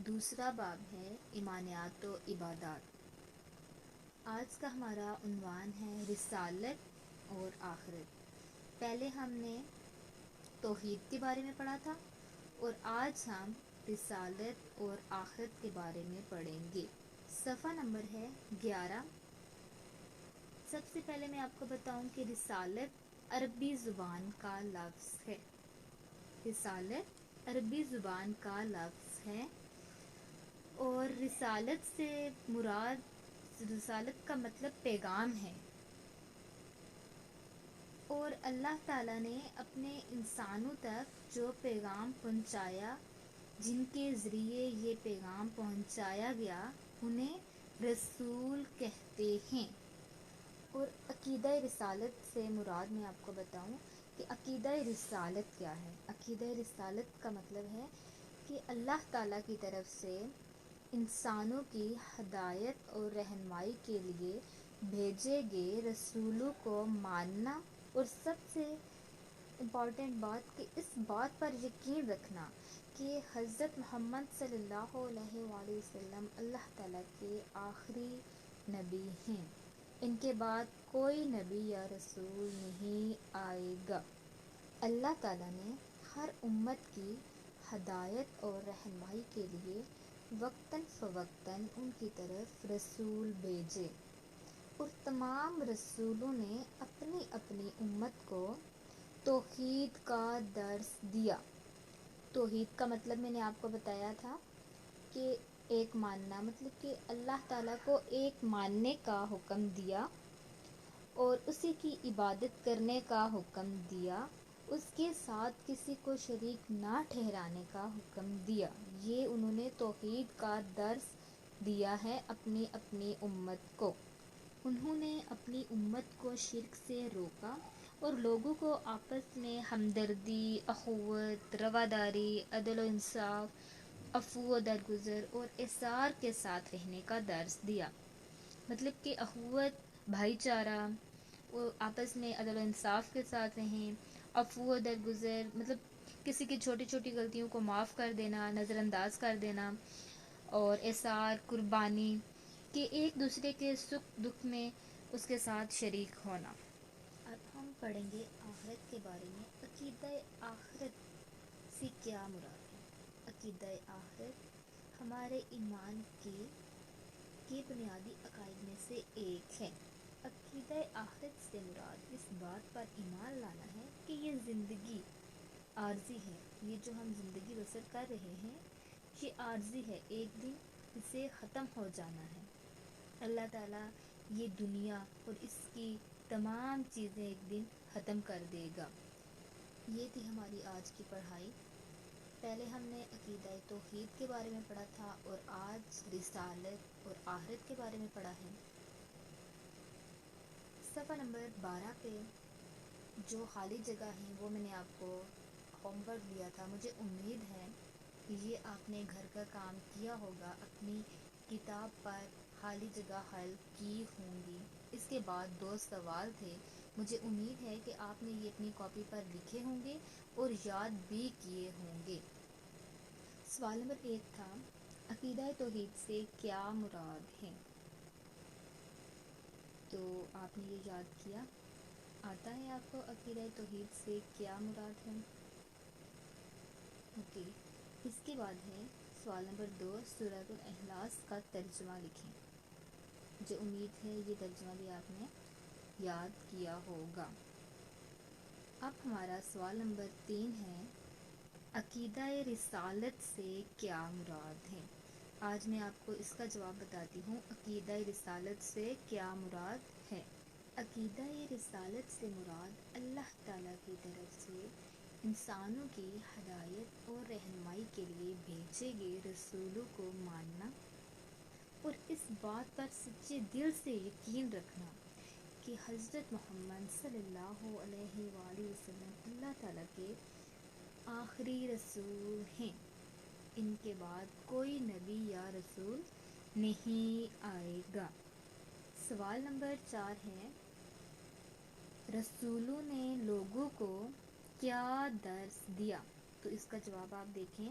دوسرا باب ہے ایمانیات و عبادات۔ آج کا ہمارا عنوان ہے رسالت اور آخرت۔ پہلے ہم نے توحید کے بارے میں پڑھا تھا اور آج ہم رسالت اور آخرت کے بارے میں پڑھیں گے۔ صفحہ نمبر ہے 11۔ سب سے پہلے میں آپ کو بتاؤں کہ رسالت عربی زبان کا لفظ ہے۔ رسالت عربی زبان کا لفظ ہے اور رسالت سے مراد رسالت کا مطلب پیغام ہے، اور اللہ تعالیٰ نے اپنے انسانوں تک جو پیغام پہنچایا، جن کے ذریعے یہ پیغام پہنچایا گیا، انہیں رسول کہتے ہیں۔ اور عقیدہ رسالت سے مراد میں آپ کو بتاؤں کہ عقیدہ رسالت کیا ہے۔ عقیدہ رسالت کا مطلب ہے کہ اللہ تعالیٰ کی طرف سے انسانوں کی ہدایت اور رہنمائی کے لیے بھیجے گئے رسولوں کو ماننا، اور سب سے امپورٹنٹ بات کہ اس بات پر یقین رکھنا کہ حضرت محمد صلی اللہ علیہ وآلہ وسلم اللہ تعالیٰ کے آخری نبی ہیں، ان کے بعد کوئی نبی یا رسول نہیں آئے گا۔ اللہ تعالیٰ نے ہر امت کی ہدایت اور رہنمائی کے لیے وقتاً فوقتاً ان کی طرف رسول بھیجے، اور تمام رسولوں نے اپنی اپنی امت کو توحید کا درس دیا۔ توحید کا مطلب میں نے آپ کو بتایا تھا کہ ایک ماننا، مطلب کہ اللہ تعالیٰ کو ایک ماننے کا حکم دیا اور اسی کی عبادت کرنے کا حکم دیا، اس کے ساتھ کسی کو شریک نہ ٹھہرانے کا حکم دیا۔ یہ انہوں نے توحید کا درس دیا ہے اپنی اپنی امت کو۔ انہوں نے اپنی امت کو شرک سے روکا اور لوگوں کو آپس میں ہمدردی، اخوت، رواداری، عدل و انصاف، عفو و درگزر اور ایثار کے ساتھ رہنے کا درس دیا۔ مطلب کہ اخوت، بھائی چارہ، وہ آپس میں عدل و انصاف کے ساتھ رہیں، عفو و درگزر مطلب کسی کی چھوٹی چھوٹی غلطیوں کو معاف کر دینا، نظر انداز کر دینا، اور ایثار، قربانی، کہ ایک دوسرے کے سکھ دکھ میں اس کے ساتھ شریک ہونا۔ اب ہم پڑھیں گے آخرت کے بارے میں۔ عقیدہ آخرت سے کیا مراد ہے؟ عقیدہ آخرت ہمارے ایمان کے بنیادی عقائد میں سے ایک ہے۔ عقیدہ آخرت سے مراد اس بات پر ایمان لانا ہے کہ یہ زندگی عارضی ہے، یہ جو ہم زندگی بسر کر رہے ہیں یہ عارضی ہے، ایک دن اسے ختم ہو جانا ہے۔ اللہ تعالیٰ یہ دنیا اور اس کی تمام چیزیں ایک دن ختم کر دے گا۔ یہ تھی ہماری آج کی پڑھائی۔ پہلے ہم نے عقیدہ توحید کے بارے میں پڑھا تھا اور آج رسالت اور آخرت کے بارے میں پڑھا ہے۔ صفحہ نمبر 12 پہ جو خالی جگہ ہیں وہ میں نے آپ کو ہوم ورک دیا تھا۔ مجھے امید ہے کہ یہ آپ نے گھر کا کام کیا ہوگا، اپنی کتاب پر خالی جگہ حل کی ہوں گی۔ اس کے بعد 2 سوال تھے، مجھے امید ہے کہ آپ نے یہ اپنی کاپی پر لکھے ہوں گے اور یاد بھی کیے ہوں گے۔ سوال نمبر 1 تھا، عقیدہ توحید سے کیا مراد ہے؟ تو آپ نے یہ یاد کیا، آتا ہے آپ کو عقیدہ توحید سے کیا مراد ہے؟ اوکے، اس کے بعد ہے سوال نمبر 2، سورۃ الاخلاص کا ترجمہ لکھیں۔ مجھے امید ہے یہ ترجمہ بھی آپ نے یاد کیا ہوگا۔ اب ہمارا سوال نمبر 3 ہے، عقیدہ رسالت سے کیا مراد ہے؟ آج میں آپ کو اس کا جواب بتاتی ہوں، عقیدہ رسالت سے کیا مراد ہے۔ عقیدہ رسالت سے مراد اللہ تعالیٰ کی طرف سے انسانوں کی ہدایت اور رہنمائی کے لیے بھیجے گئے رسولوں کو ماننا، اور اس بات پر سچے دل سے یقین رکھنا کہ حضرت محمد صلی اللہ علیہ وآلہ وسلم اللہ تعالیٰ کے آخری رسول ہیں، ان کے بعد کوئی نبی یا رسول نہیں آئے گا۔ سوال نمبر 4 ہے، رسولوں نے لوگوں کو کیا درس دیا؟ تو اس کا جواب آپ دیکھیں،